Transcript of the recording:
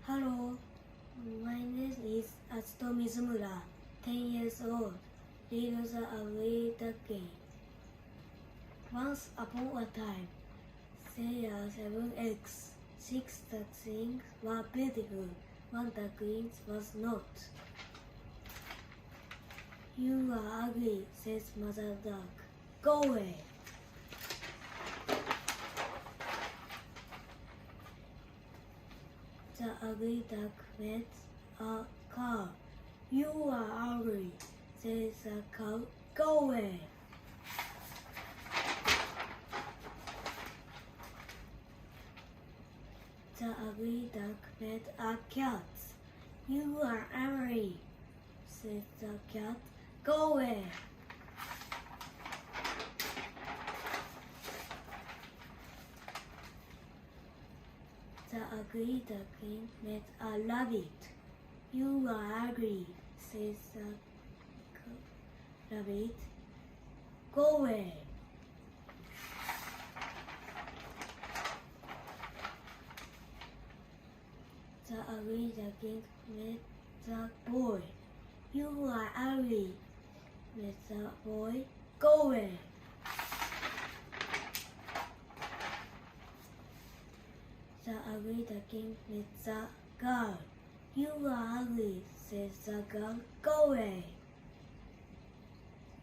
Hello, my name is Atsuto Mizumura, 10 years old, little the away Duckling. Once upon a time, there are 7 eggs. 6 ducklings were beautiful, 1 duckling was not. You are ugly, says Mother Duck. Go away. The ugly duck met a cow. You are ugly, says the cow. Go away. The ugly duck met a cat. You are ugly, says the cat. Go away. The ugly duckling met a rabbit. You are ugly, says the rabbit. Go away. The ugly duckling met the boy. You are ugly, met the boy. Go away. The ugly duckling met the girl. You are ugly, says the girl. Go away.